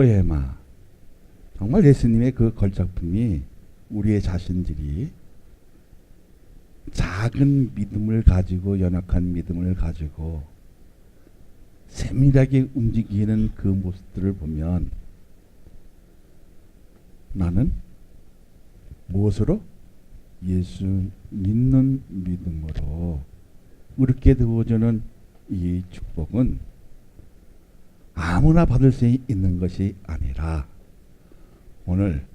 포에마. 정말 예수님의 그 걸작품이 우리의 자신들이 작은 믿음을 가지고, 연약한 믿음을 가지고 세밀하게 움직이는 그 모습들을 보면 나는 무엇으로? 예수 믿는 믿음으로 이렇게 되어지는 이 축복은 아무나 받을 수 있는 것이 아니라 오늘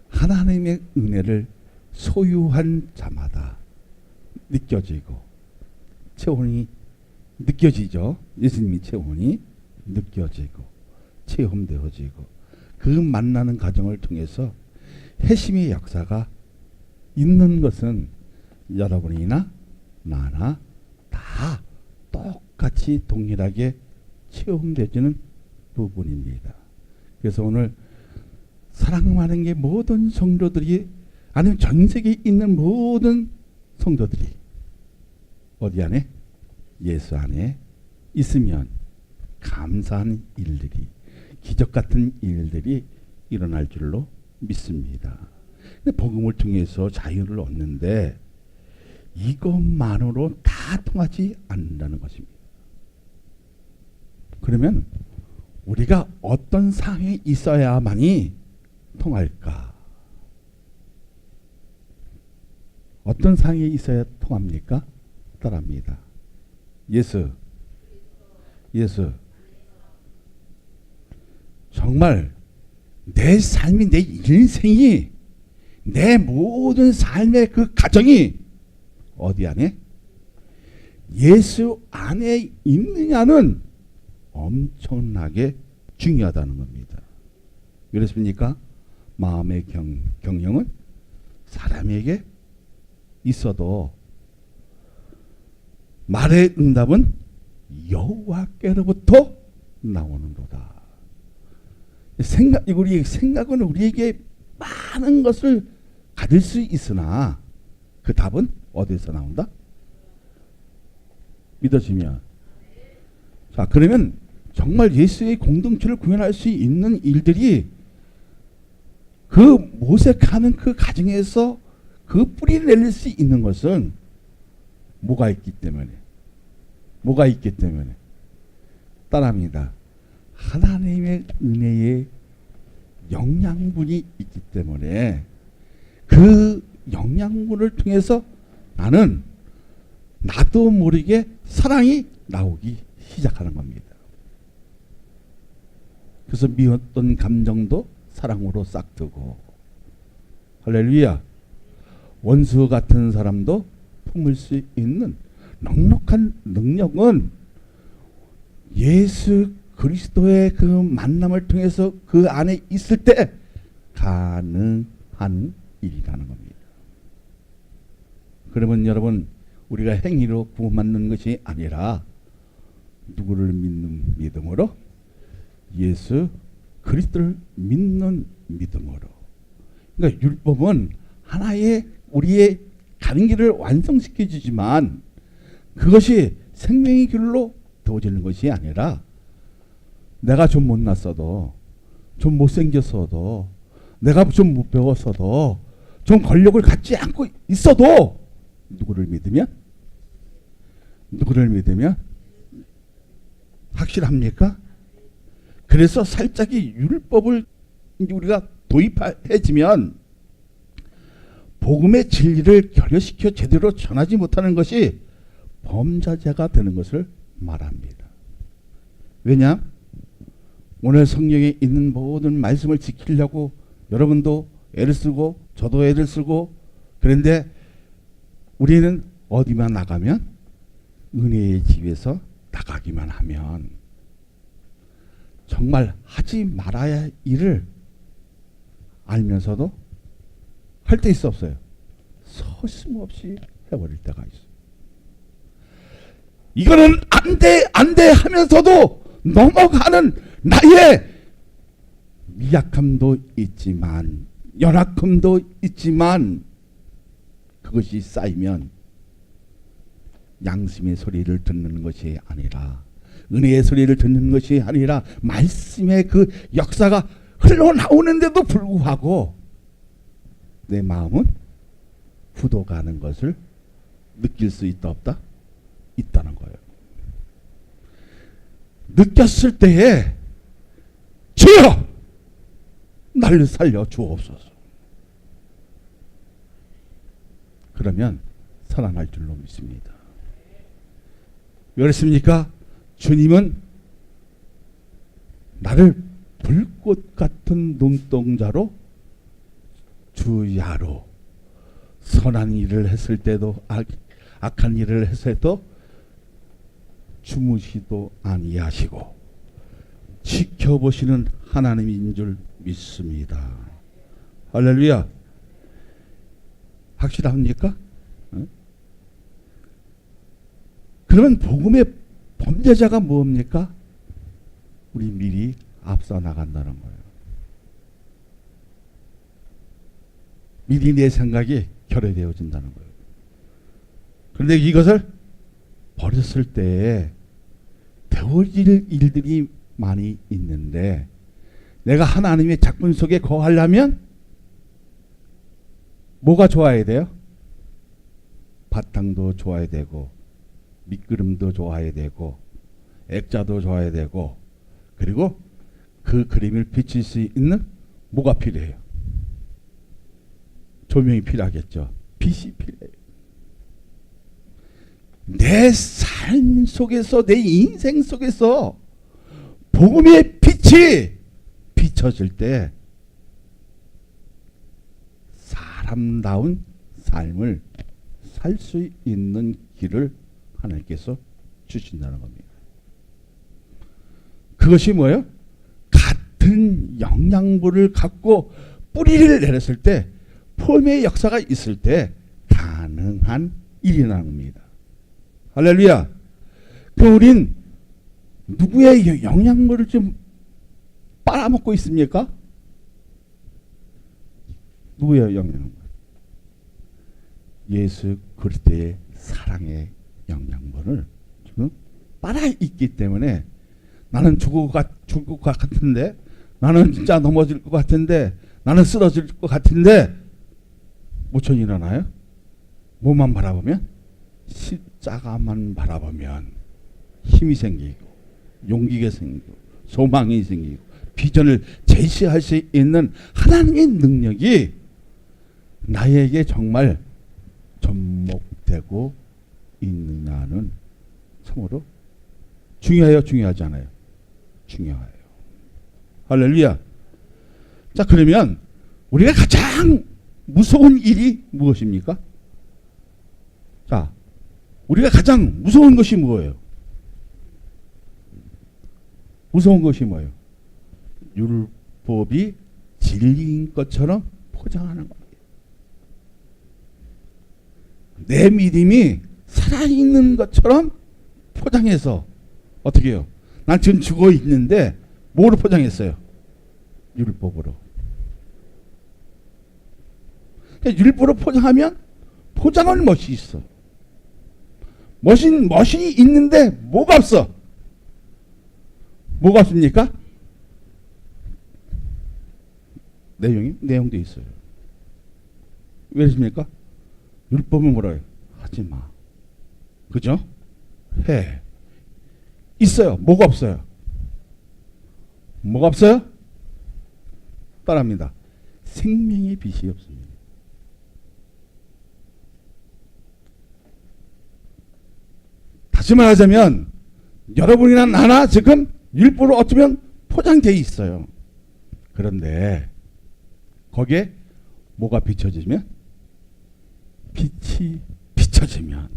하나님의 은혜를 소유한 자마다 느껴지고 체온이 느껴지죠. 예수님이 체온이 느껴지고 체험되어지고 그 만나는 과정을 통해서 회심의 역사가 있는 것은 여러분이나 나나 다 똑같이 동일하게 체험되지는 부분입니다. 그래서 오늘 사랑하는 게 모든 성도들이, 아니면 전 세계에 있는 모든 성도들이 어디 안에? 예수 안에 있으면 감사한 일들이, 기적 같은 일들이 일어날 줄로 믿습니다. 근데 복음을 통해서 자유를 얻는데 이것만으로 다 통하지 않는다는 것입니다. 그러면 우리가 어떤 상황에 있어야만이 통할까? 어떤 상황에 있어야 통합니까? 따라합니다. 예수. 정말 내 삶이, 내 인생이, 내 모든 삶의 그 가정이 어디 안에? 예수 안에 있느냐는 엄청나게 중요하다는 겁니다. 그렇습니까? 마음의 경영은 사람에게 있어도 말의 응답은 여호와께로부터 나오는도다. 우리 생각은 우리에게 많은 것을 가질 수 있으나 그 답은 어디서 나온다? 믿어지면. 자, 그러면 정말 예수의 공동체를 구현할 수 있는 일들이 그 모색하는 그 가정에서 그 뿌리를 내릴 수 있는 것은 뭐가 있기 때문에, 따라합니다. 하나님의 은혜의 영양분이 있기 때문에 그 영양분을 통해서 나는 나도 모르게 사랑이 나오기 시작하는 겁니다. 그래서 미웠던 감정도 사랑으로 싹트고, 할렐루야. 원수 같은 사람도 품을 수 있는 넉넉한 능력은 예수 그리스도의 그 만남을 통해서 그 안에 있을 때 가능한 일이라는 겁니다. 그러면 여러분, 우리가 행위로 구원받는 것이 아니라 누구를 믿는 믿음으로? 예수 그리스도를 믿는 믿음으로. 그러니까 율법은 하나의 우리의 가는 길을 완성시켜 주지만 그것이 생명의 길로 되어지는 것이 아니라 내가 좀 못났어도, 좀 못생겼어도, 내가 좀 못 배웠어도, 좀 권력을 갖지 않고 있어도 누구를 믿으면 확실합니까? 그래서 살짝이 율법을 우리가 도입해지면 복음의 진리를 결여시켜 제대로 전하지 못하는 것이 범죄자가 되는 것을 말합니다. 왜냐? 오늘 성경에 있는 모든 말씀을 지키려고 여러분도 애를 쓰고 저도 애를 쓰고, 그런데 우리는 어디만 나가면, 은혜의 집에서 나가기만 하면 정말 하지 말아야 할 일을 알면서도 할 때 있어 없어요? 서슴없이 해버릴 때가 있어요. 이거는 안 돼 하면서도 넘어가는 나의 미약함도 있지만, 연약함도 있지만, 그것이 쌓이면 양심의 소리를 듣는 것이 아니라 은혜의 소리를 듣는 것이 아니라 말씀의 그 역사가 흘러나오는데도 불구하고 내 마음은 굳어가는 것을 느낄 수 있다 없다? 있다는 거예요. 느꼈을 때에 주여 나를 살려 주옵소서. 그러면 살아날 줄로 믿습니다. 왜 그렇습니까? 주님은 나를 불꽃 같은 눈동자로 주야로 선한 일을 했을 때도 악한 일을 했을 때도 주무시도 아니하시고 지켜보시는 하나님인 줄 믿습니다. 할렐루야. 확실합니까? 그러면 복음의 범죄자가 뭡니까? 우리 미리 앞서 나간다는 거예요. 미리 내 생각이 결여되어진다는 거예요. 그런데 이것을 버렸을 때에 되어질 일들이 많이 있는데 내가 하나님의 작품 속에 거하려면 뭐가 좋아야 돼요? 바탕도 좋아야 되고 밑그림도 좋아야 되고 액자도 좋아야 되고 그리고 그 그림을 비칠 수 있는 뭐가 필요해요? 조명이 필요하겠죠. 빛이 필요해요. 내 삶 속에서 내 인생 속에서 복음의 빛이 비춰질 때 사람다운 삶을 살 수 있는 길을 하나님께서 주신다는 겁니다. 그것이 뭐예요? 같은 영양분을 갖고 뿌리를 내렸을 때 폼의 역사가 있을 때 가능한 일이라는 겁니다. 할렐루야. 그 우린 누구의 영양분을 좀 빨아먹고 있습니까? 누구의 영양분? 예수 그리스도의 사랑의 영양분을 지금 빨아있기 때문에 나는 죽을 것 같은데 나는 진짜 넘어질 것 같은데 나는 쓰러질 것 같은데 모천 일어나요? 뭐만 바라보면? 십자가만 바라보면 힘이 생기고 용기가 생기고 소망이 생기고 비전을 제시할 수 있는 하나님의 능력이 나에게 정말 접목되고 있느냐는 참으로 중요해요, 중요하지 않아요? 중요해요. 할렐루야. 자, 그러면 우리가 가장 무서운 일이 무엇입니까? 자, 우리가 가장 무서운 것이 뭐예요? 무서운 것이 뭐예요? 율법이 진리인 것처럼 포장하는 겁니다. 내 믿음이 살아있는 것처럼 포장해서 어떻게 해요? 난 지금 죽어 있는데 뭐로 포장했어요? 율법으로. 그러니까 율법으로 포장하면 포장은 멋이 있어. 멋이 있는데 뭐가 없어? 뭐가 없습니까? 내용도 있어요. 왜 그렇습니까? 율법은 뭐라요? 하지 마. 그죠? 해. 있어요. 뭐가 없어요? 뭐가 없어요? 따라합니다. 생명의 빛이 없습니다. 다시 말하자면 여러분이나 나나 지금 율법으로 어쩌면 포장되어 있어요. 그런데 거기에 뭐가 비춰지면? 빛이 비춰지면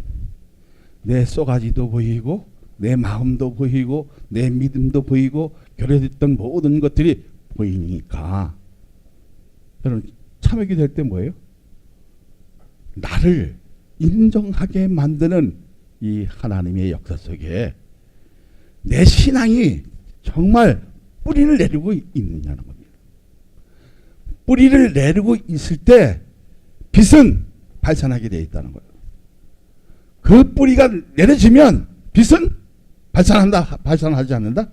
내 쏘가지도 보이고 내 마음도 보이고 내 믿음도 보이고 결여됐던 모든 것들이 보이니까 여러분 참여하게 될 때 뭐예요? 나를 인정하게 만드는 이 하나님의 역사 속에 내 신앙이 정말 뿌리를 내리고 있느냐는 겁니다. 뿌리를 내리고 있을 때 빛은 발산하게 되어 있다는 거예요. 그 뿌리가 내려지면 빛은 발산하지 않는다?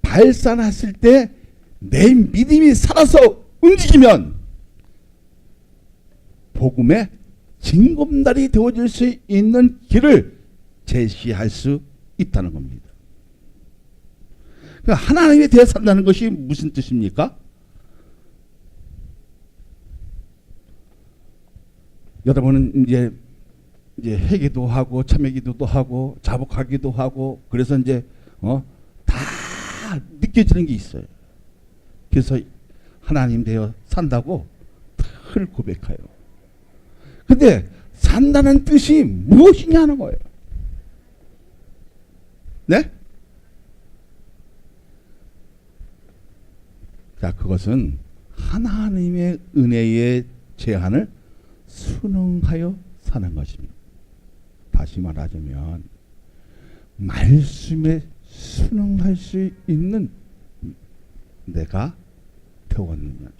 발산했을 때 내 믿음이 살아서 움직이면 복음의 징검다리 되어줄 수 있는 길을 제시할 수 있다는 겁니다. 그러니까 하나님에 대해 산다는 것이 무슨 뜻입니까? 여러분은 이제 회개도 하고 참회기도도 하고 자복하기도 하고 그래서 이제 다 느껴지는 게 있어요. 그래서 하나님 되어 산다고 늘 고백해요. 근데 산다는 뜻이 무엇이냐는 거예요. 네? 자, 그것은 하나님의 은혜의 제한을 순응하여 사는 것입니다. 다시 말하자면 말씀에 순응할 수 있는 내가 되었느냐.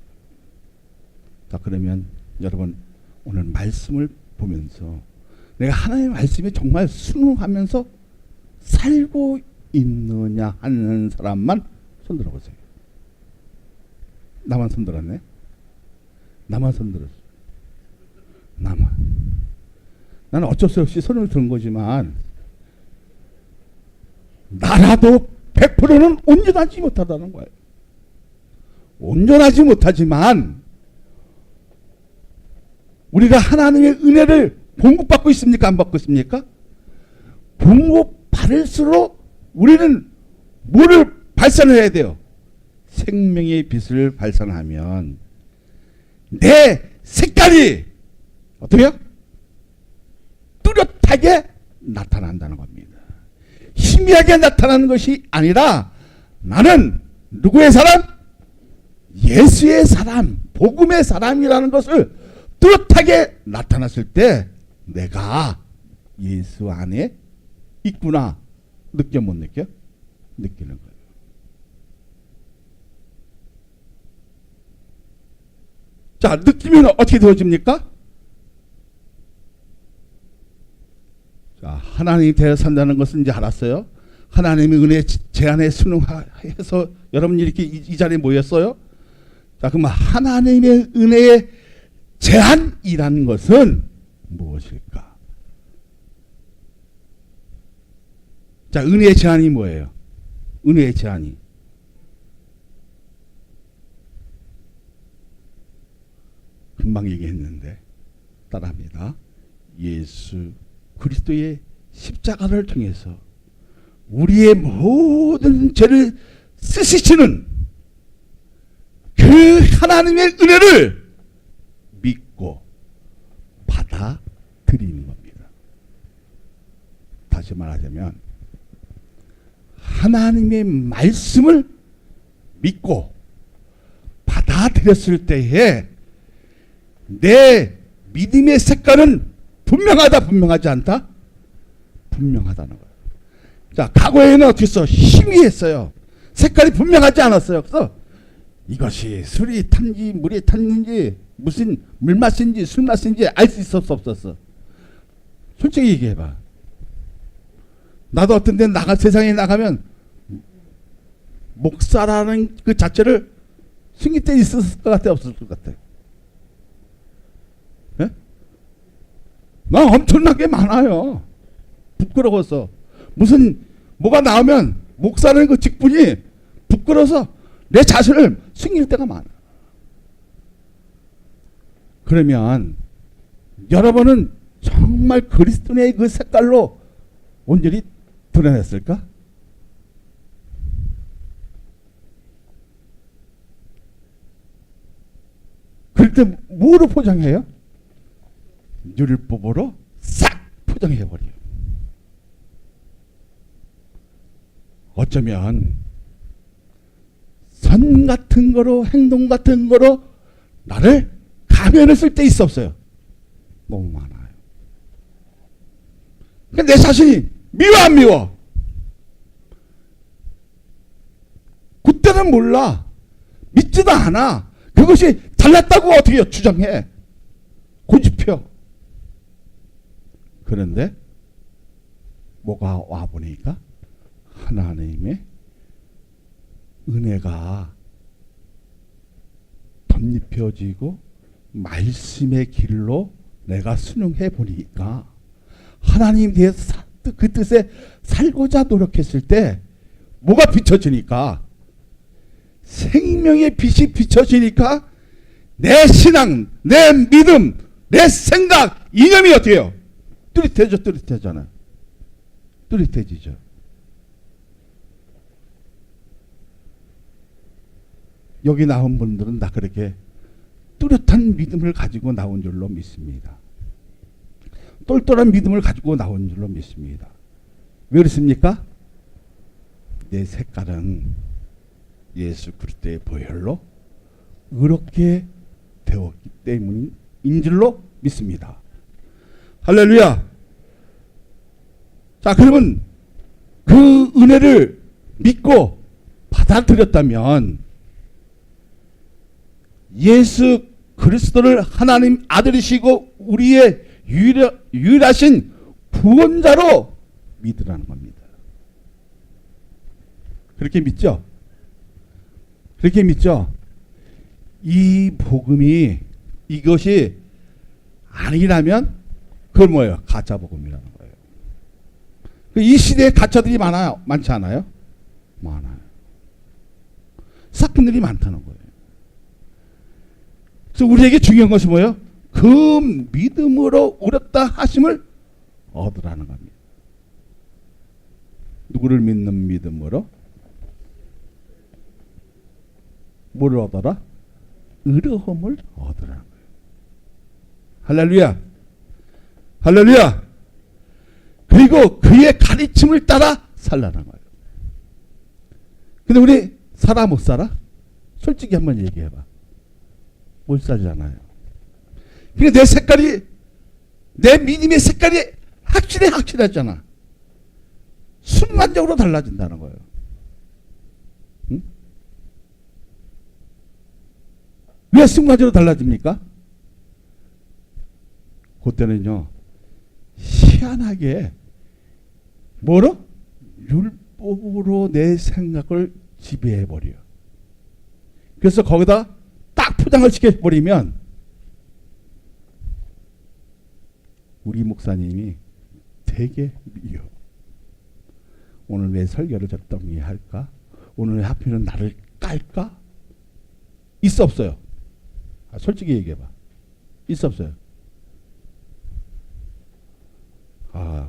자, 그러면 여러분 오늘 말씀을 보면서 내가 하나님의 말씀에 정말 순응하면서 살고 있느냐 하는 사람만 손 들어보세요. 나만 손 들었네? 나만 손 들었어. 나만. 나는 어쩔 수 없이 손을 든 거지만 나라도 100%는 온전하지 못하다는 거예요. 온전하지 못하지만 우리가 하나님의 은혜를 공급받고 있습니까? 안 받고 있습니까? 공급받을수록 우리는 뭐를 발산해야 돼요? 생명의 빛을 발산하면 내 색깔이 어떻게요? 뚜렷하게 나타난다는 겁니다. 희미하게 나타나는 것이 아니라 나는 누구의 사람? 예수의 사람, 복음의 사람이라는 것을 뚜렷하게 나타났을 때 내가 예수 안에 있구나. 느껴 못 느껴? 느끼는 거예요. 자, 느끼면 어떻게 되어집니까? 자, 하나님이 되어 산다는 것은 이제 알았어요. 하나님의 은혜 제한에 순응해서 여러분이 이렇게 이 자리에 모였어요. 자, 그럼 하나님의 은혜의 제한이라는 것은 무엇일까? 자, 은혜의 제한이 뭐예요? 은혜의 제한이 금방 얘기했는데 따라합니다. 예수 그리스도의 십자가를 통해서 우리의 모든 죄를 씻으시는 그 하나님의 은혜를 믿고 받아들이는 겁니다. 다시 말하자면 하나님의 말씀을 믿고 받아들였을 때에 내 믿음의 색깔은 분명하다, 분명하지 않다? 분명하다는 거예요. 자, 과거에는 어떻게 했어? 희미했어요. 색깔이 분명하지 않았어요. 그래서 이것이 술이 탔는지 물이 탔는지 무슨 물맛인지 술맛인지 알 수 있었어, 없었어? 솔직히 얘기해봐. 나도 어떤 데 세상에 나가면 목사라는 그 자체를 승리 때 있었을 것 같아, 없었을 것 같아? 예? 나 엄청나게 많아요. 부끄러워서. 무슨 뭐가 나오면 목사라는 그 직분이 부끄러워서 내 자신을 숨길 때가 많아. 그러면 여러분은 정말 그리스도의 그 색깔로 온전히 드러냈을까? 그럴 때 뭐로 포장해요? 율법으로 싹 포장해버려요. 어쩌면 선 같은 거로 행동 같은 거로 나를 가면했을 때 있어 없어요? 너무 많아요. 그러니까 내 자신이 미워 안 미워? 그때는 몰라. 믿지도 않아. 그것이 잘났다고 어떻게 주장해? 고집혀. 그런데 뭐가 와보니까 하나님의 은혜가 덧입혀지고 말씀의 길로 내가 순응해 보니까 하나님 대해서 그 뜻에 살고자 노력했을 때 뭐가 비춰지니까 생명의 빛이 비춰지니까 내 신앙, 내 믿음, 내 생각, 이념이 어떻게 해요? 뚜렷해지잖아요. 뚜렷해지죠. 여기 나온 분들은 다 그렇게 뚜렷한 믿음을 가지고 나온 줄로 믿습니다. 똘똘한 믿음을 가지고 나온 줄로 믿습니다. 왜 그렇습니까? 내 색깔은 예수 그리스도의 보혈로 의롭게 되었기 때문인 줄로 믿습니다. 할렐루야. 자, 그러면 그 은혜를 믿고 받아들였다면 예수 그리스도를 하나님 아들이시고 우리의 유일하신 구원자로 믿으라는 겁니다. 그렇게 믿죠? 그렇게 믿죠? 이 복음이 이것이 아니라면 그건 뭐예요? 가짜 복음이라는 거예요. 이 시대에 가짜들이 많아요? 많지 않아요? 많아요. 사건들이 많다는 거예요. 그래서 우리에게 중요한 것이 뭐예요? 그 믿음으로 의롭다 하심을 얻으라는 겁니다. 누구를 믿는 믿음으로? 뭐를 얻어라? 의로움을 얻으라는 거예요. 할렐루야. 할렐루야. 그리고 그의 가르침을 따라 살라는 거예요. 근데 우리 살아 못 살아? 솔직히 한번 얘기해봐. 못 살잖아요. 그러니까 내 색깔이, 내 믿음의 색깔이 확실하잖아. 순간적으로 달라진다는 거예요. 응? 왜 순간적으로 달라집니까? 그때는요, 희한하게 뭐로? 율법으로 내 생각을 지배해버려. 그래서 거기다 딱 포장을 시켜버리면 우리 목사님이 되게 미워. 오늘 왜 설교를 적당히 할까? 오늘 왜 하필은 나를 깔까? 있어 없어요? 솔직히 얘기해봐. 있어 없어요?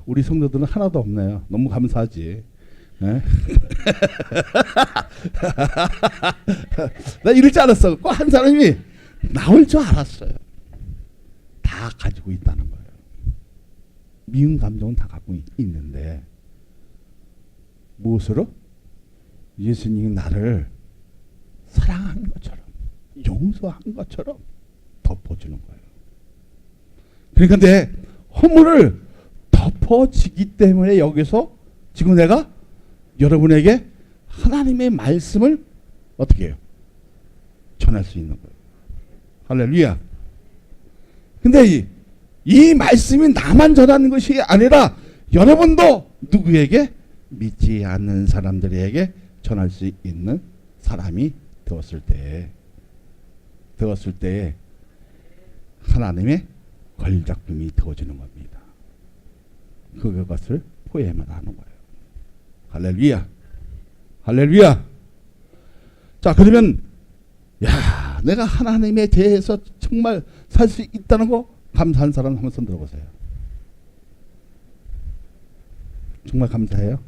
우리 성도들은 하나도 없네요. 너무 감사하지. 네? 나 이럴 줄 알았어. 꼭 한 사람이 나올 줄 알았어요. 다 가지고 있다는 거예요. 미운 감정은 다 갖고 있는데 무엇으로? 예수님이 나를 사랑한 것처럼 용서한 것처럼 덮어주는 거예요. 그러니까 내 허물을 덮어지기 때문에 여기서 지금 내가 여러분에게 하나님의 말씀을 어떻게 해요? 전할 수 있는 거예요. 할렐루야. 근데 이 말씀이 나만 전하는 것이 아니라 여러분도 누구에게? 믿지 않는 사람들에게 전할 수 있는 사람이 되었을 때 하나님의 걸작품이 되어지는 겁니다. 그것을 포함을 하는 거예요. 할렐루야. 할렐루야. 자, 그러면 야, 내가 하나님에 대해서 정말 살 수 있다는 거 감사한 사람 한번 손 들어보세요. 정말 감사해요?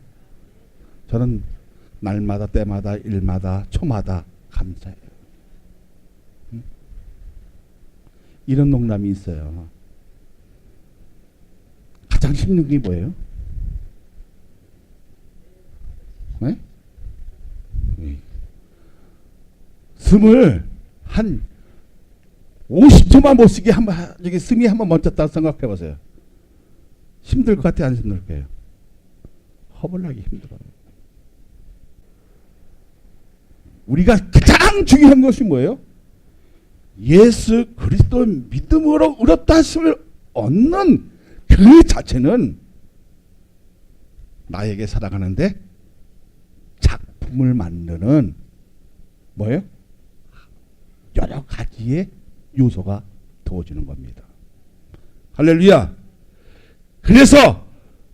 저는 날마다 때마다 일마다 초마다 감사해요. 이런 농담이 있어요. 가장 힘든 게 뭐예요? 네? 숨을 한 50초만 못 쉬게 한번 여기 숨이 한번 멈췄다 생각해 보세요. 힘들 것 같아요? 안 힘들 거예요? 허벌나게 힘들어요. 우리가 가장 중요한 것이 뭐예요? 예수 그리스도 믿음으로 의롭다 하심을 얻는 그 자체는 나에게 살아가는데 작품을 만드는 뭐예요? 여러 가지의 요소가 더워지는 겁니다. 할렐루야. 그래서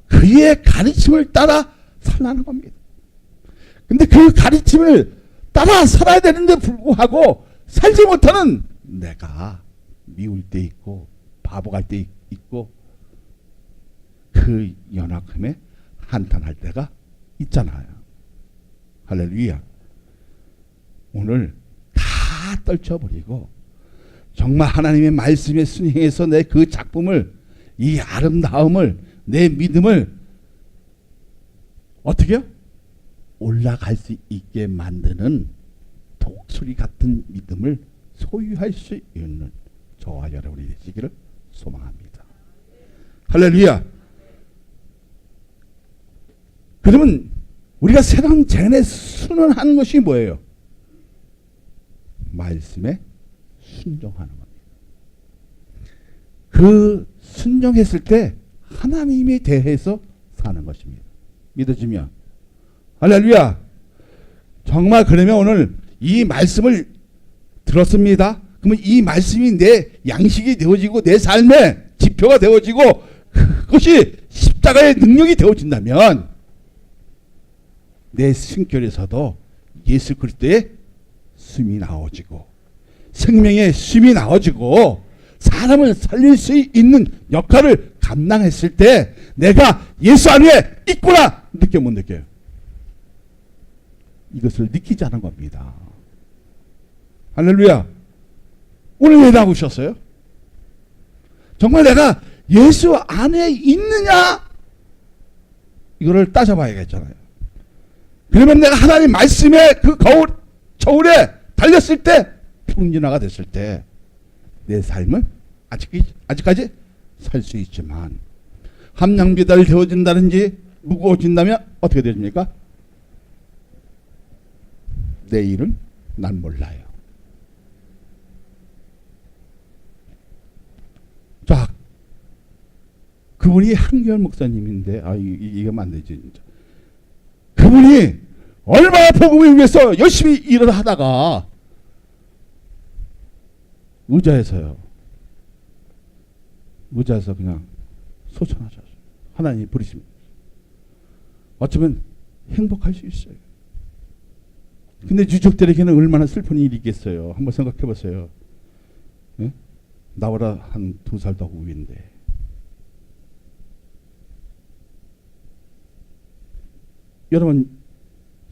그의 가르침을 따라 살라는 겁니다. 근데 그 가르침을 따라 살아야 되는데 불구하고 살지 못하는 내가 미울 때 있고 바보 갈 때 있고 그 연약함에 한탄할 때가 있잖아요. 할렐루야. 오늘 다 떨쳐버리고 정말 하나님의 말씀에 순행해서 내 그 작품을, 이 아름다움을, 내 믿음을 어떻게요? 올라갈 수 있게 만드는 독수리 같은 믿음을 소유할 수 있는 저와 여러분이 되시기를 소망합니다. 할렐루야. 그러면 우리가 새로운 젠에 순응하는 것이 뭐예요? 말씀에 순종하는 겁니다. 그 순종했을 때 하나님에 대해서 사는 것입니다. 믿어지면. 할렐루야. 정말 그러면 오늘 이 말씀을 들었습니다. 그러면 이 말씀이 내 양식이 되어지고 내 삶의 지표가 되어지고 그것이 십자가의 능력이 되어진다면 내 숨결에서도 예수 그리스도의 숨이 나오지고 생명의 숨이 나오지고 사람을 살릴 수 있는 역할을 감당했을 때 내가 예수 안에 있구나 느껴 못 느껴요? 이것을 느끼지 않은 겁니다. 할렐루야. 오늘 왜 나오셨어요? 정말 내가 예수 안에 있느냐? 이거를 따져봐야겠잖아요. 그러면 내가 하나님 말씀에 그 저울에 달렸을 때 평진화가 됐을 때 내 삶은 아직까지 살 수 있지만 함량비달 되어진다든지 무거워진다면 어떻게 됩니까? 내일은 난 몰라요. 자, 그분이 한결 목사님인데 이게 안 되지 진짜. 그분이 얼마나 복음을 위해서 열심히 일을 하다가 의자에서 그냥 소천하셨어요. 하나님이 부르시면 어쩌면 행복할 수 있어요. 근데 유족들에게는 얼마나 슬픈 일이 있겠어요. 한번 생각해 보세요. 네? 나보다 한 2살 더 위인데 여러분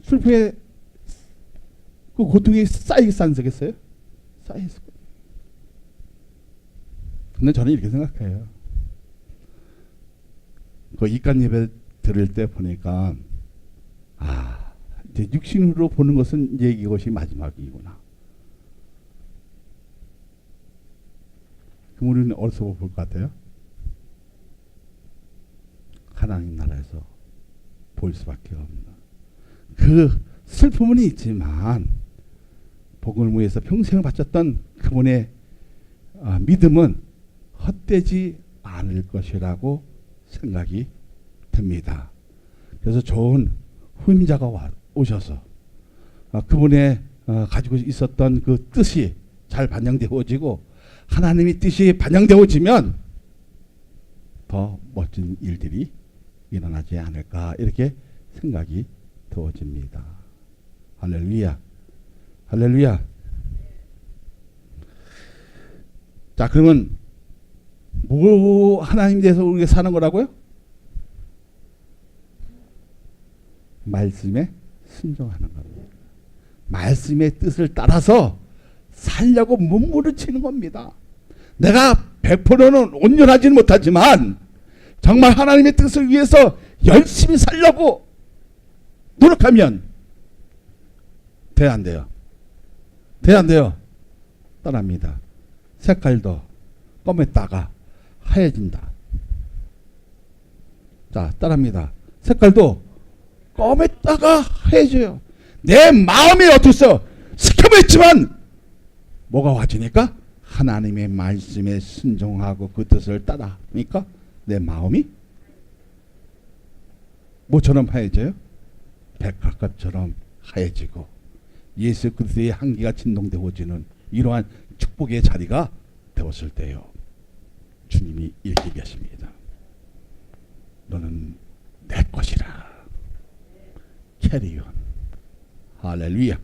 슬픔에 그 고통이 쌓이겠어 안 쌓겠어요? 쌓였을 거예요. 근데 저는 이렇게 생각해요. 그 입간 예배 들을 때 보니까 이제 육신으로 보는 것은 이제 이것이 마지막이구나. 그럼 우리는 어디서 볼 것 같아요? 하나님 나라에서 볼 수밖에 없는 그 슬픔은 있지만 복음을 위해서 평생을 바쳤던 그분의 믿음은 헛되지 않을 것이라고 생각이 듭니다. 그래서 좋은 후임자가 오셔서 그분의 가지고 있었던 그 뜻이 잘 반영되어지고 하나님의 뜻이 반영되어지면 더 멋진 일들이 일어나지 않을까 이렇게 생각이 되어집니다. 할렐루야. 할렐루야. 자, 그러면 뭐 하나님에 대해서 우리가 사는 거라고요? 말씀에 순종하는 겁니다. 말씀의 뜻을 따라서 살려고 몸부림치는 겁니다. 내가 100%는 온전하지는 못하지만 정말 하나님의 뜻을 위해서 열심히 살려고 노력하면 돼, 안 돼요? 돼, 안 돼요? 떠납니다. 색깔도 검했다가 하얘진다. 자, 따라합니다. 색깔도 검했다가 하얘져요. 내 마음이 어떻소? 시켜냈지만 뭐가 와지니까? 하나님의 말씀에 순종하고 그 뜻을 따라하니까 내 마음이 뭐처럼 하얘져요? 백합처럼 하얘지고 예수 그리스도의 향기가 진동되어지는 이러한 축복의 자리가 되었을 때요, 주님이 이렇게 얘기하십니다. 너는 내 것이라. 캐리온. 할렐루야.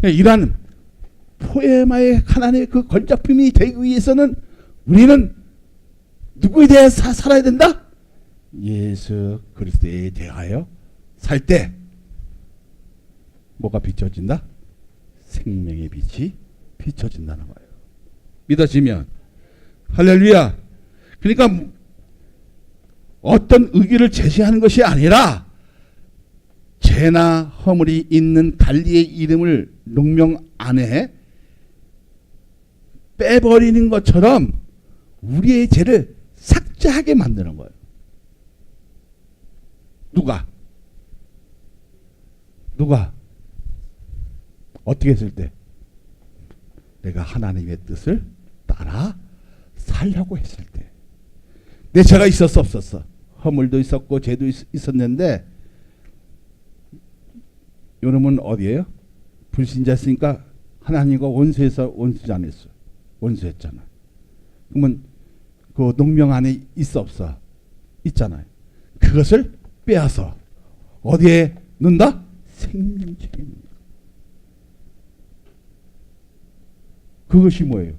이러한 포에마의 하나님의 그 걸작품이 되기 위해서는 우리는 누구에 대해 살아야 된다? 예수 그리스도에 대하여 살 때 뭐가 비춰진다? 생명의 빛이 비춰진다는 거예요. 믿어지면. 할렐루야. 그러니까 어떤 의기를 제시하는 것이 아니라 죄나 허물이 있는 달리의 이름을 농명 안에 빼버리는 것처럼 우리의 죄를 삭제하게 만드는 거예요. 누가? 어떻게 했을 때? 내가 하나님의 뜻을 따라 살려고 했을 때. 내 죄가 있었어 없었어? 허물도 있었고 죄도 있었는데 요놈은 어디에요? 불신자였으니까 하나님과 원수지 않았어. 원수했잖아. 그러면 그 농명 안에 있어 없어? 있잖아요. 그것을 빼앗아 어디에 넣는다? 생명책에 넣는다. 그것이 뭐예요?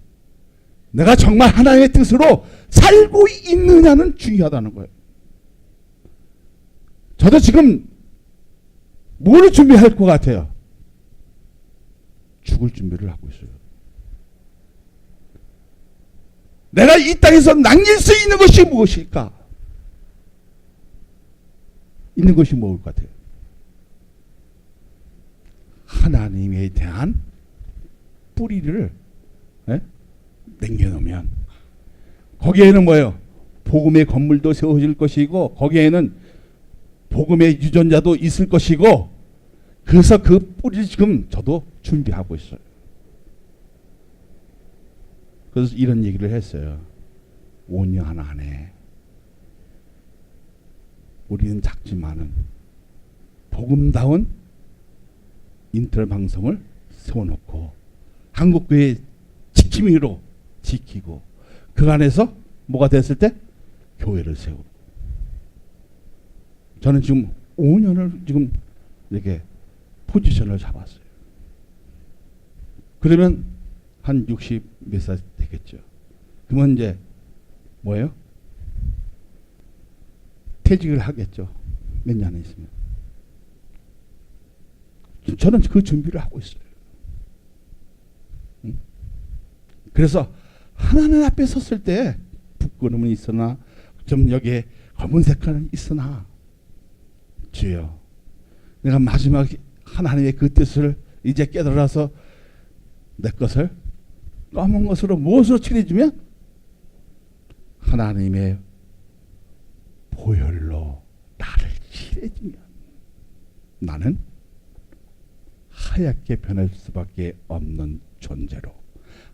내가 정말 하나님의 뜻으로 살고 있느냐는 중요하다는 거예요. 저도 지금 뭘 준비할 것 같아요? 죽을 준비를 하고 있어요. 내가 이 땅에서 남길 수 있는 것이 무엇일까? 있는 것이 무엇일 것 같아요? 하나님에 대한 뿌리를 남겨놓으면 거기에는 뭐예요? 복음의 건물도 세워질 것이고 거기에는 복음의 유전자도 있을 것이고 그래서 그 뿌리를 지금 저도 준비하고 있어요. 그래서 이런 얘기를 했어요. 5년 안에 우리는 작지만은 복음다운 인터넷 방송을 세워놓고 한국교회 지킴이로 지키고 그 안에서 뭐가 됐을 때 교회를 세우고 저는 지금 5년을 지금 이렇게 포지션을 잡았어요. 그러면 한 60 몇 살 되겠죠. 그러면 이제 뭐예요? 퇴직을 하겠죠. 몇 년에 있으면. 저는 그 준비를 하고 있어요. 응? 그래서 하나님 앞에 섰을 때 부끄러움은 있으나 좀 여기에 검은색은 있으나 주여 내가 마지막 하나님의 그 뜻을 이제 깨달아서 내 것을 검은 것으로 무엇으로 칠해주면 하나님의 보혈로 나를 칠해주면 나는 하얗게 변할 수밖에 없는 존재로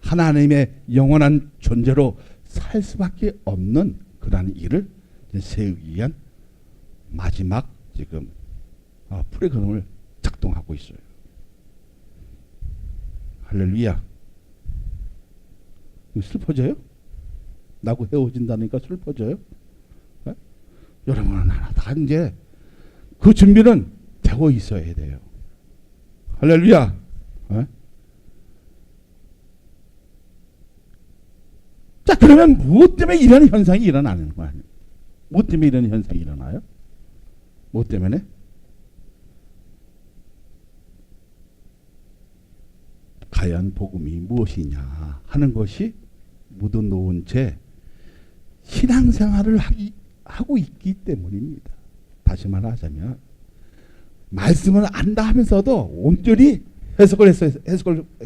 하나님의 영원한 존재로 살 수밖에 없는 그러한 일을 세우기 위한 마지막 지금 프로그램을 작동하고 있어요. 할렐루야. 슬퍼져요? 나고 헤어진다니까 슬퍼져요? 네? 여러분은 다 이제 그 준비는 되고 있어야 돼요. 할렐루야. 네? 자, 그러면 무엇 때문에 이런 현상이 일어나는 거 아니에요? 무엇 때문에 이런 현상이 일어나요? 무엇 때문에? 과연 복음이 무엇이냐 하는 것이 묻어놓은 채 신앙생활을 하고 있기 때문입니다. 다시 말하자면 말씀을 안다 하면서도 온전히 해석을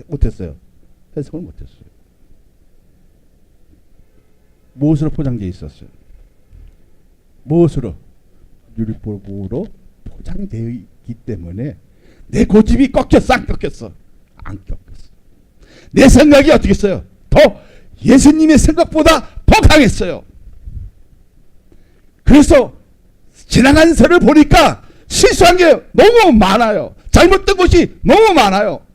못했어요. 해석을 못했어요. 무엇으로 포장되어 있었어요? 무엇으로? 유리볼로 포장되어 있기 때문에 내 고집이 꺾였어? 안 꺾였어? 안 꺾였어. 내 생각이 어떻게 했어요? 더 예수님의 생각보다 더 강했어요. 그래서 지나간 세를 보니까 실수한 게 너무 많아요. 잘못된 것이 너무 많아요.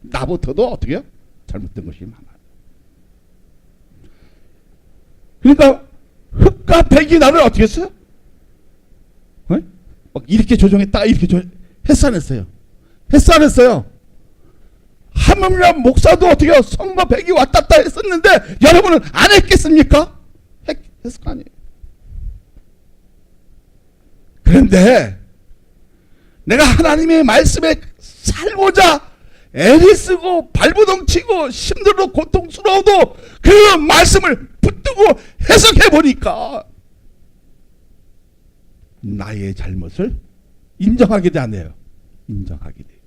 나부터도 어떻게요? 잘못된 것이 많아요. 그러니까 흙과 백이 나를 어떻게 했어요? 막 이렇게 조정했다가 이렇게 했어 안 했어요? 했어 안 했어요? 하물며 목사도 어떻게 해요? 성과 백이 왔다 갔다 했었는데 여러분은 안 했겠습니까? 했을 거 아니에요. 그런데 내가 하나님의 말씀에 살고자 애를 쓰고 발버둥치고 힘들고 고통스러워도 그 말씀을 붙들고 해석해 보니까 나의 잘못을 인정하게 되네요. 인정하게 돼요.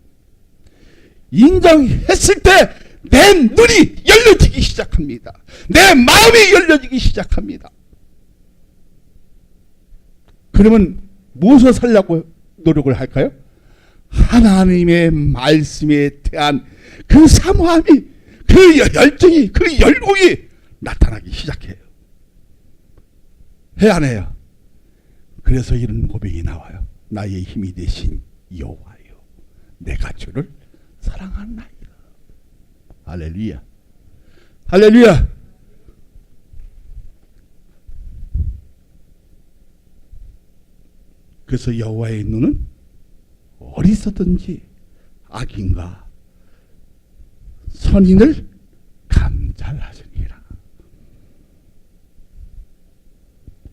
인정했을 때 내 눈이 열려지기 시작합니다. 내 마음이 열려지기 시작합니다. 그러면 무엇을 살려고 노력을 할까요? 하나님의 말씀에 대한 그 사모함이, 그 열정이, 그 열공이 나타나기 시작해요. 해야 안 해요? 그래서 이런 고백이 나와요. 나의 힘이 되신 여호와여, 내가 주를 사랑하나이다. 할렐루야. 할렐루야. 그래서 여호와의 눈은 어디서든지 악인과 선인을 감찰하시니라.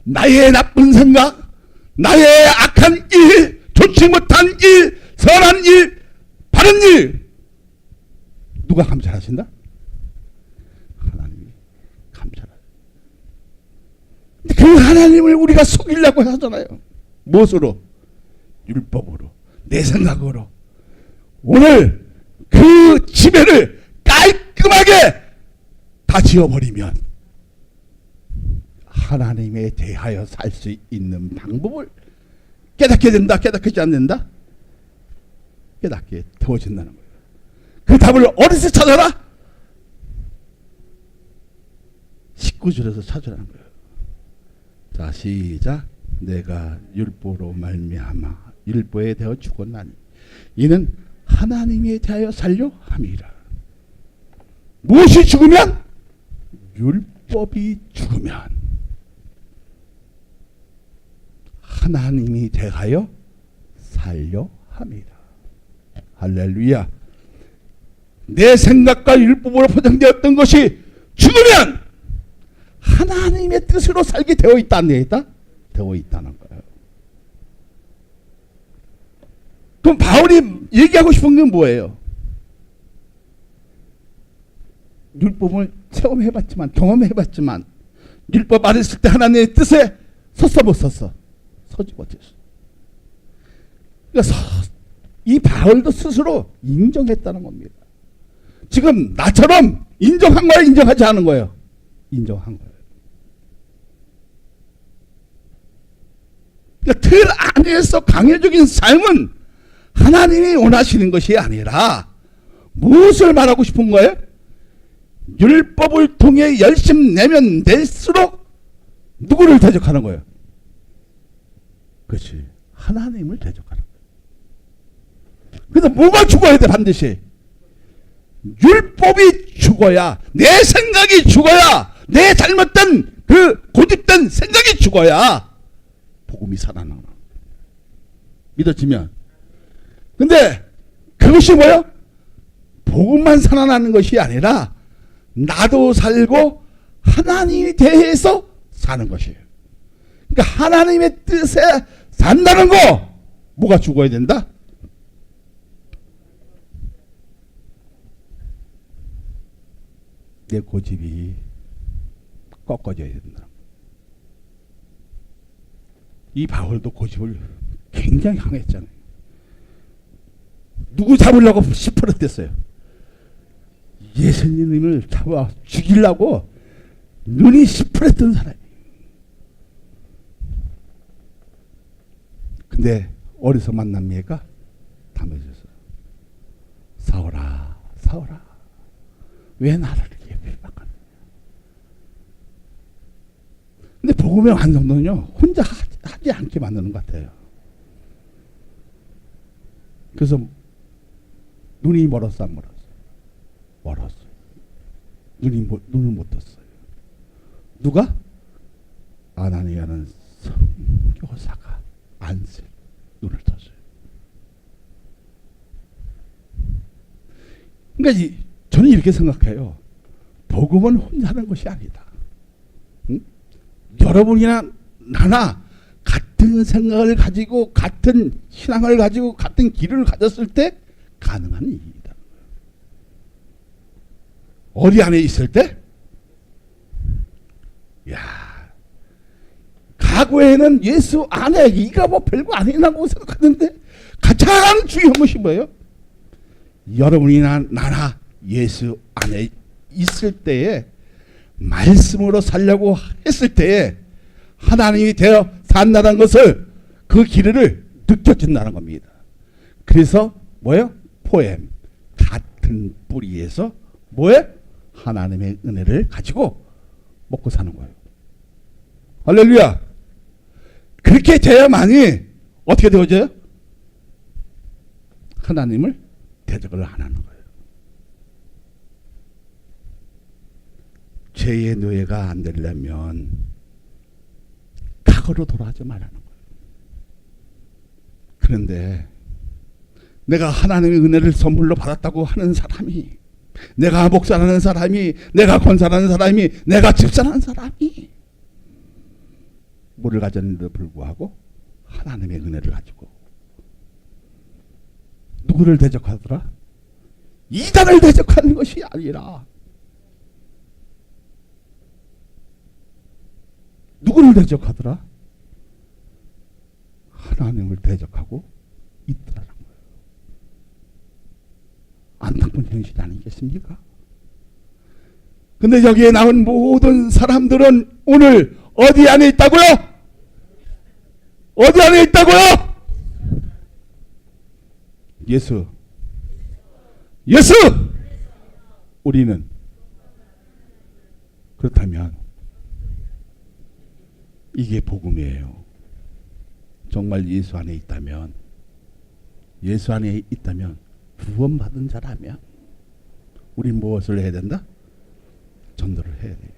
나의 나쁜 생각, 나의 악한 일, 좋지 못한 일, 선한 일, 바른 일, 누가 감찰하신다? 하나님이 감찰하신다. 그 하나님을 우리가 속이려고 하잖아요. 무엇으로? 율법으로, 내 생각으로. 오늘 그 지배를 깔끔하게 다 지워버리면 하나님에 대하여 살 수 있는 방법을 깨닫게 된다. 깨닫지 않는다? 깨닫게 되어진다는 거예요. 그 답을 어디서 찾아라? 19절에서 찾으라는 거예요. 자, 시작. 내가 율법으로 말미암아 율법에 대하여 죽었나니 이는 하나님에 대하여 살려 함이라. 무엇이 죽으면? 율법이 죽으면 하나님이 대하여 살려 함이라. 할렐루야. 내 생각과 율법으로 포장되었던 것이 죽으면 하나님의 뜻으로 살게 되어 있다는 얘기다. 되어 있다는 거예요. 그럼 바울이 얘기하고 싶은 게 뭐예요? 율법을 체험해봤지만, 경험해봤지만 율법 아래 있을 때 하나님의 뜻에 섰어 못 섰어? 서지 못했어. 그러니까 이 바울도 스스로 인정했다는 겁니다. 지금 나처럼 인정한 거예요? 인정하지 않은 거예요? 인정한 거예요. 그러니까 틀 안에서 강요적인 삶은 하나님이 원하시는 것이 아니라 무엇을 말하고 싶은 거예요? 율법을 통해 열심 내면 낼수록 누구를 대적하는 거예요? 그렇지. 하나님을 대적하는 거예요. 그래서 뭐가 죽어야 돼? 반드시 율법이 죽어야, 내 생각이 죽어야, 내 잘못된 그 고집된 생각이 죽어야 복음이 살아나는 거예요. 믿어지면. 근데 그것이 뭐예요? 복음만 살아나는 것이 아니라 나도 살고 하나님에 대해서 사는 것이에요. 그러니까 하나님의 뜻에 산다는 거, 뭐가 죽어야 된다? 내 고집이 꺾어져야 된다. 이 바울도 고집을 굉장히 강했잖아요. 누구 잡으려고 시퍼렇댔어요. 예수님을 잡아 죽이려고 눈이 시퍼랬던 사람이. 근데 어디서 만납니까? 담에서서. 사울아, 사울아, 왜 나를 이렇게 핍박하느냐. 근데 복음의 완성도는요, 혼자 하지 않게 만드는 것 같아요. 그래서 눈이 멀었어, 안 멀었어? 멀었어요. 눈을 못 떴어요. 누가? 아나니아는 선교사가 안세 눈을 떴어요. 그러니까 저는 이렇게 생각해요. 복음은 혼자 하는 것이 아니다. 응? 여러분이나 나나 같은 생각을 가지고 같은 신앙을 가지고 같은 길을 가졌을 때 가능한 일이다. 어디 안에 있을 때? 야, 과거에는 예수 안에 이가 뭐 별거 아니라고 생각하는데 가장 중요한 것이 뭐예요? 여러분이나 나나 예수 안에 있을 때에 말씀으로 살려고 했을 때에 하나님이 되어 산다는 것을 그 길을 느껴진다는 겁니다. 그래서 뭐예요? 포엠 같은 뿌리에서 뭐예요? 하나님의 은혜를 가지고 먹고 사는 거예요. 할렐루야. 그렇게 돼야만이 어떻게 되어져요? 하나님을 대적을 안 하는 거예요. 죄의 노예가 안 되려면 과거로 돌아가지 말라는 거예요. 그런데 내가 하나님의 은혜를 선물로 받았다고 하는 사람이, 내가 목사라는 사람이, 내가 권사라는 사람이, 내가 집사라는 사람이 뭐를 가졌는데도 불구하고 하나님의 은혜를 가지고 누구를 대적하더라? 이단을 대적하는 것이 아니라 누구를 대적하더라? 하나님을 대적하고 있더라는 거예요. 안타까운 현실 아니겠습니까? 근데 여기에 나온 모든 사람들은 오늘 어디 안에 있다고요? 어디 안에 있다고요? 예수. 우리는 그렇다면 이게 복음이에요. 정말 예수 안에 있다면, 구원받은 자라면 우린 무엇을 해야 된다? 전도를 해야 돼요.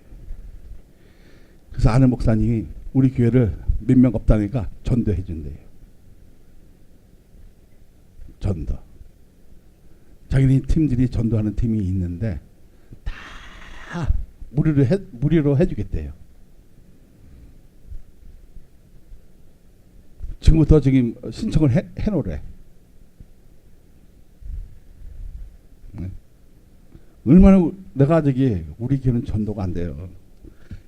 그래서 아는 목사님이 우리 교회를 몇 명 없다니까 전도해 준대요. 전도. 자기네 팀들이 전도하는 팀이 있는데 다 무료로 해주겠대요. 지금부터 지금 신청을 해놓으래. 네. 얼마나 내가 우리 교회는 전도가 안 돼요.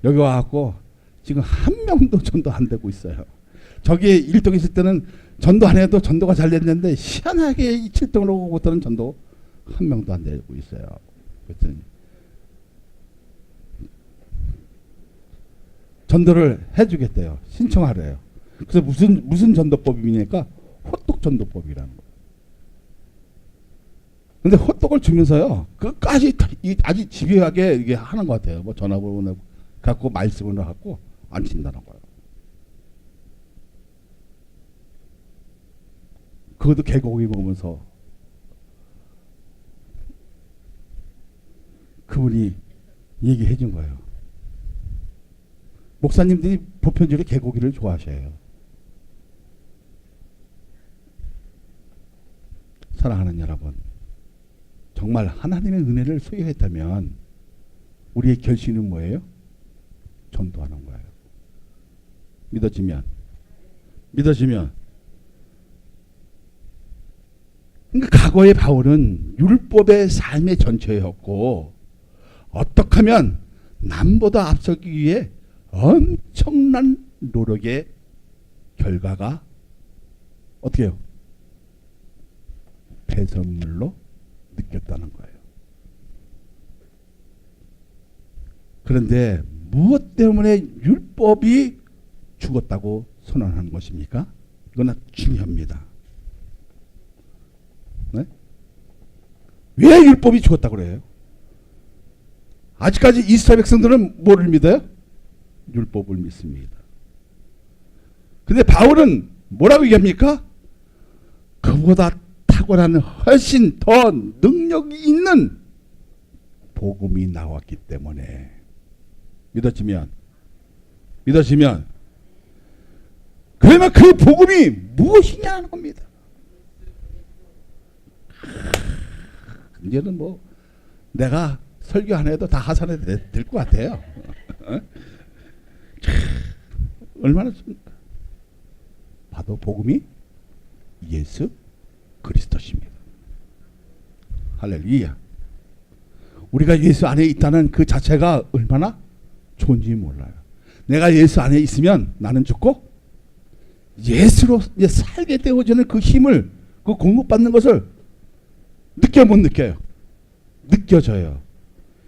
여기 와갖고 지금 한 명도 전도 안 되고 있어요. 저기 1등 있을 때는 전도 안 해도 전도가 잘 됐는데 희한하게 7등으로 오고부터는 전도 한 명도 안 되고 있어요. 그랬더니 전도를 해주겠대요. 신청하래요. 그래서 무슨 전도법이니까 호떡 전도법이라는 거예요. 근데 호떡을 주면서요, 끝까지 아주 집요하게 이게 하는 것 같아요. 뭐 전화번호 갖고 말씀을 갖고 안 친다는 거예요. 그것도 개고기 먹으면서 그분이 얘기해 준 거예요. 목사님들이 보편적으로 개고기를 좋아하셔요. 사랑하는 여러분, 정말 하나님의 은혜를 소유했다면 우리의 결심은 뭐예요? 전도하는 거예요. 믿어지면. 그러니까 과거의 바울은 율법의 삶의 전체였고 어떻게 하면 남보다 앞서기 위해 엄청난 노력의 결과가 어떻게 해요? 배설물로 느꼈다는 거예요. 그런데 무엇 때문에 율법이 죽었다고 선언하는 것입니까? 이건 중요합니다. 네? 왜 율법이 죽었다고 그래요? 아직까지 이스라엘 백성들은 뭐를 믿어요? 율법을 믿습니다. 근데 바울은 뭐라고 얘기합니까? 그보다 더 탁월한 훨씬 더 능력이 있는 복음이 나왔기 때문에 믿어지면 그러면 그 복음이 무엇이냐는 겁니다. 이제는 뭐 내가 설교 안 해도 다 하산해도 될 것 같아요. 얼마나 좋습니까? 봐도 복음이 예수 그리스도십니다. 할렐루야. 우리가 예수 안에 있다는 그 자체가 얼마나 좋은지 몰라요. 내가 예수 안에 있으면 나는 죽고 예수로 이제 살게 되어지는 그 힘을, 그 공급받는 것을 느껴 못 느껴요? 느껴져요.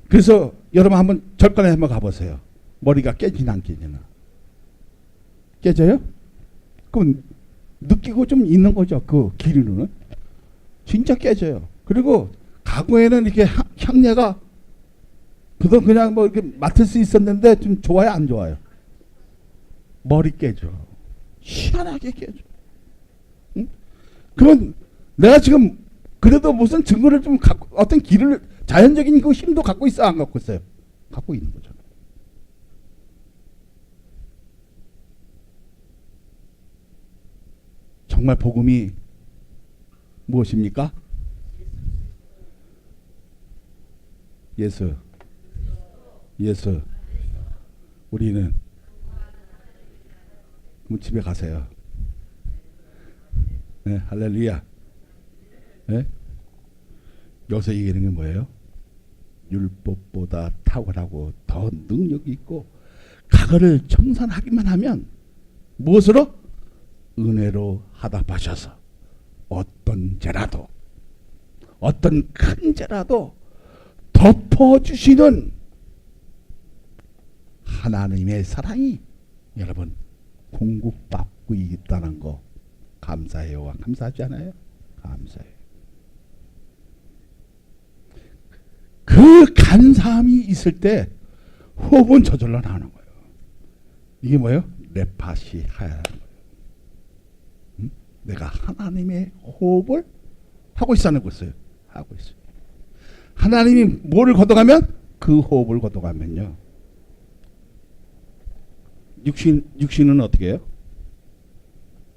그래서 여러분 한번 절간에 한번 가보세요. 머리가 깨지나 안 깨지나? 깨져요? 그럼 느끼고 좀 있는 거죠. 그 기류는 진짜 깨져요. 그리고 과거에는 이렇게 향내가 그냥 뭐 이렇게 맡을 수 있었는데 좀 좋아요, 안 좋아요? 머리 깨져. 희한하게 깨져. 응? 그러면 내가 지금 그래도 무슨 증거를 좀 갖고, 어떤 길을, 자연적인 그 힘도 갖고 있어, 안 갖고 있어요? 갖고 있는 거죠. 정말 복음이 무엇입니까? 예수. 우리는 그럼 집에 가세요. 네, 할렐루야. 네? 여기서 얘기하는 게 뭐예요? 율법보다 탁월하고 더 능력이 있고 과거를 청산하기만 하면 무엇으로? 은혜로 하답하셔서 어떤 죄라도, 어떤 큰 죄라도 덮어주시는 하나님의 사랑이 여러분 공급받고 있다는 거 감사해요? 감사하지 않아요? 감사해요. 그 감사함이 있을 때 호흡은 저절로 나오는 거예요. 이게 뭐예요? 레파시 하야라는 거예요. 내가 하나님의 호흡을 하고 있다는 것을 하고 있어요. 하나님이 뭐를 걷어가면 그 호흡을 걷어가면요. 육신은 어떻게 해요?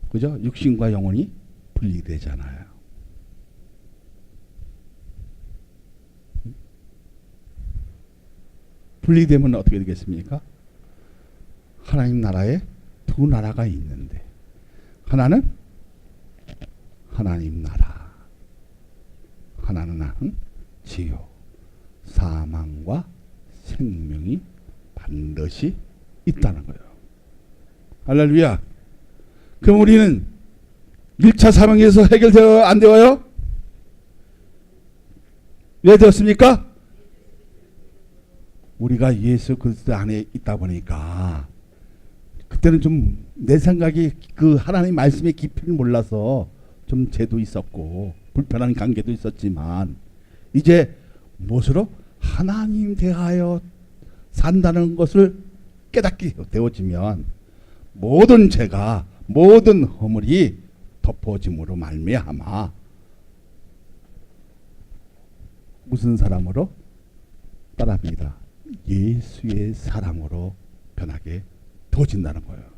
그죠? 육신과 영혼이 분리되잖아요. 분리되면 어떻게 되겠습니까? 하나님 나라에 두 나라가 있는데 하나는 하나님 나라, 하나는 지옥, 사망과 생명이 반드시 있다는 거예요. 할렐루야. 그럼 우리는 1차 사망에서 해결되어 안 되어요? 왜 되었습니까? 우리가 예수 그리스도 안에 있다 보니까 그때는 좀 내 생각이 그 하나님 말씀의 깊이를 몰라서 좀 죄도 있었고 불편한 관계도 있었지만 이제 무엇으로? 하나님 대하여 산다는 것을 깨닫게 되어지면 모든 죄가, 모든 허물이 덮어짐으로 말미암아 무슨 사람으로? 따라합니다. 예수의 사랑으로 변하게 되어진다는 거예요.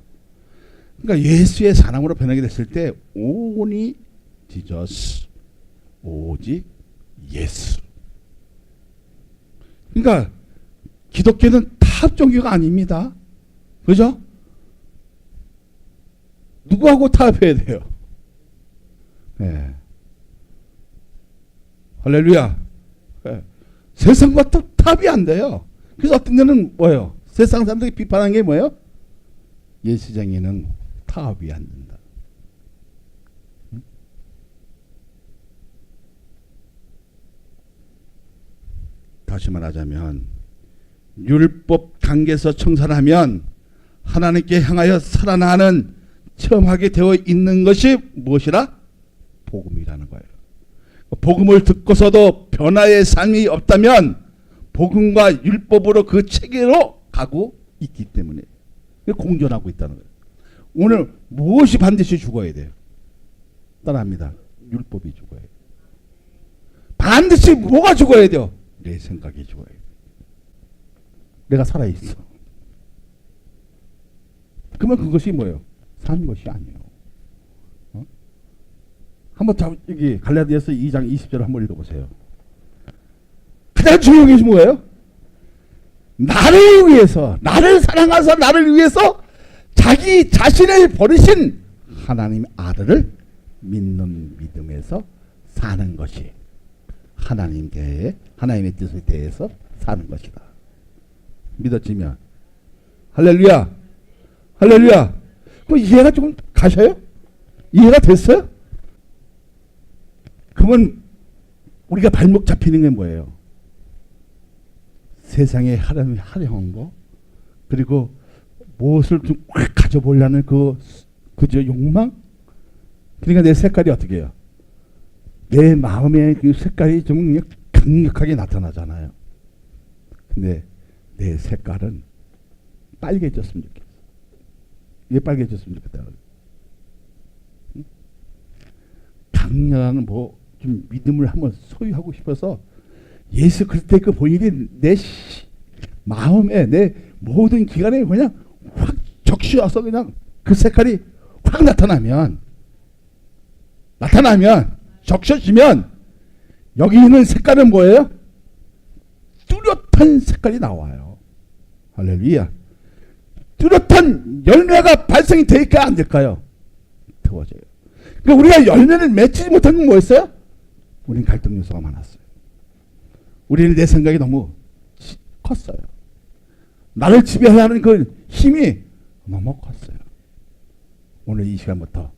그러니까 예수의 사랑으로 변하게 됐을 때 only Jesus, 오직 예수. 그러니까 기독교는 타협 종교가 아닙니다. 그죠? 누구하고 타협해야 돼요? 네. 할렐루야. 네. 세상과 또 타협이 안 돼요. 그래서 어떤 데는 뭐예요? 세상 사람들이 비판하는 게 뭐예요? 예수쟁이는 타협이 안 된다. 응? 다시 말하자면 율법 단계에서 청산하면 하나님께 향하여 살아나는 체험하게 되어 있는 것이 무엇이라? 복음이라는 거예요. 복음을 듣고서도 변화의 삶이 없다면 복음과 율법으로 그 체계로 가고 있기 때문에 공존하고 있다는 거예요. 오늘 무엇이 반드시 죽어야 돼요? 따라합니다. 율법이 죽어야 돼요. 반드시 뭐가 죽어야 돼요? 내 생각이 죽어야 돼요. 내가 살아있어. 그러면 그것이 뭐예요? 산 것이 아니에요. 한번 여기 갈라디아서 2장 20절 한번 읽어보세요. 가장 중요한 것이 뭐예요? 나를 위해서, 나를 사랑하사 나를 위해서 자기 자신을 버리신 하나님의 아들을 믿는 믿음에서 사는 것이 하나님의 뜻에 대해서 사는 것이다. 믿어지면 할렐루야, 할렐루야. 그럼 이해가 조금 가셔요? 이해가 됐어요? 그러면 우리가 발목 잡히는 게 뭐예요? 세상에 하려는 거, 그리고 무엇을 좀 꽉 가져보려는 그저 욕망. 그러니까 내 색깔이 어떻게 해요? 내 마음의 그 색깔이 좀 강력하게 나타나잖아요. 근데 내 색깔은 빨개졌으면 좋겠어. 이게 빨개졌으면 좋겠다. 강렬한 좀 믿음을 한번 소유하고 싶어서 예수 그리스도의 그 보혈이 내 마음에, 내 모든 기관에 그냥 확 적시어서 그냥 그 색깔이 확 나타나면 적셔지면 여기 있는 색깔은 뭐예요? 뚜렷한 색깔이 나와요. 할렐루야. 뚜렷한 열매가 발생이 될까 안 될까요? 되어져요. 그러니까 우리가 열매를 맺지 못한 건 뭐였어요? 우리는 갈등 요소가 많았어요. 우리는 내 생각이 너무 컸어요. 나를 지배하는 그 힘이 너무 컸어요. 오늘 이 시간부터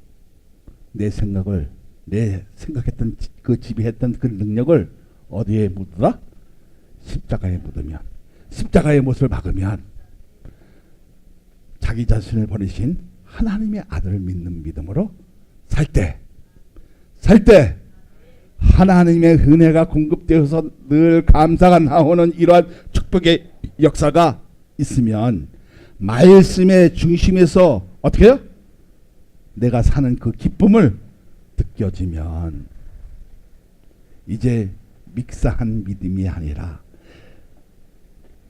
내 생각했던 그 지배했던 그 능력을 어디에 묻으라? 십자가에 묻으면, 십자가의 못을 박으면 자기 자신을 버리신 하나님의 아들을 믿는 믿음으로 살 때 하나님의 은혜가 공급되어서 늘 감사가 나오는 이러한 축복의 역사가 있으면 말씀의 중심에서 어떻게 해요? 내가 사는 그 기쁨을 느껴지면 이제 믹스한 믿음이 아니라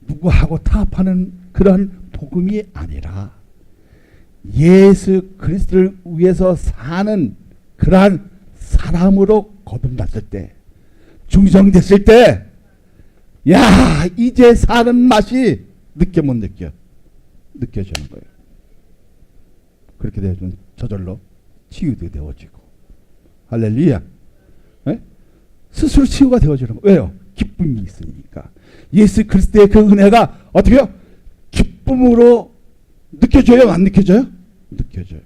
누구하고 타협하는 그런 복음이 아니라 예수 그리스도를 위해서 사는 그러한 사람으로 거듭났을 때, 중성됐을 때, 야, 이제 사는 맛이 느껴 못 느껴? 느껴지는 거예요. 그렇게 되면 저절로 치유도 되어지고, 할렐루야. 네? 스스로 치유가 되어지는 거예요. 왜요? 기쁨이 있으니까. 예수 그리스도의 그 은혜가 어떻게 해요? 기쁨으로 느껴져요? 안 느껴져요? 느껴져요.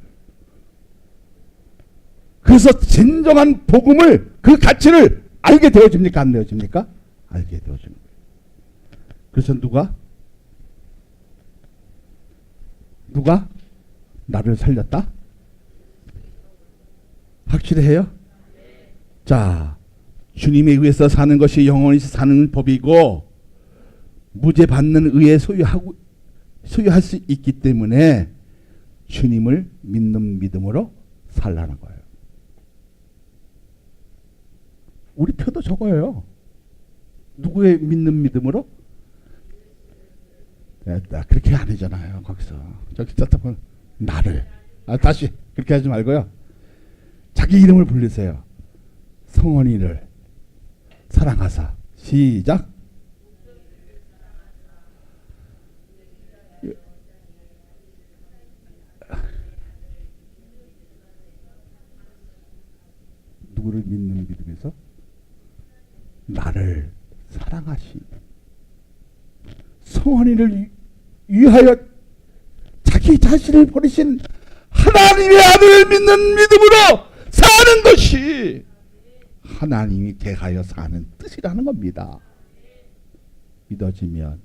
그래서 진정한 복음을, 그 가치를 알게 되어집니까? 안 되어집니까? 알게 되어집니다. 그래서 누가 나를 살렸다? 확실해요? 자, 주님에 의해서 사는 것이 영원히 사는 법이고 무죄 받는 의에 소유할 수 있기 때문에 주님을 믿는 믿음으로 살라는 거예요. 우리 표도 저거예요. 누구의 믿는 믿음으로? 됐다. 그렇게 아니잖아요. 거기서 저기 보면 나를. 다시 그렇게 하지 말고요. 자기 이름을 부르세요. 성원이를 사랑하사. 시작. 누구를 믿는 믿음에서? 나를 사랑하시. 성원이를 위하여 자기 자신을 버리신 하나님의 아들을 믿는 믿음으로 사는 것이 하나님이 대하여 사는 뜻이라는 겁니다. 믿어지면,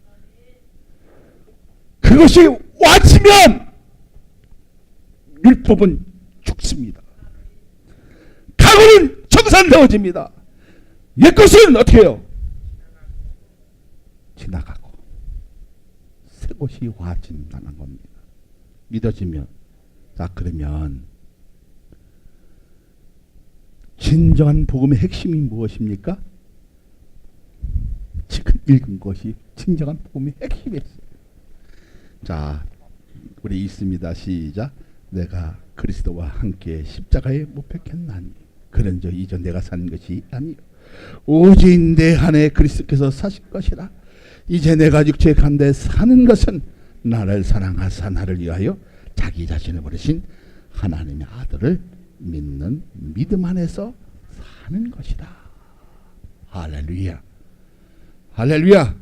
그것이 와지면 율법은 죽습니다. 각오는 청산되어집니다. 옛것은 어떻게 해요? 지나가고 새 것이 와진다는 겁니다. 믿어지면. 자, 그러면 진정한 복음의 핵심이 무엇입니까? 지금 읽은 것이 진정한 복음의 핵심이었어요. 자, 우리 읽습니다. 시작. 내가 그리스도와 함께 십자가에 못 박혔나니 그런저 이전 내가 사는 것이 아니요 오직 내 안에 그리스도께서 사실 것이라. 이제 내가 육체에 간데 사는 것은 나를 사랑하사 나를 위하여 자기 자신을 버리신 하나님의 아들을 믿는 믿음 안에서 사는 것이다. 할렐루야. 할렐루야.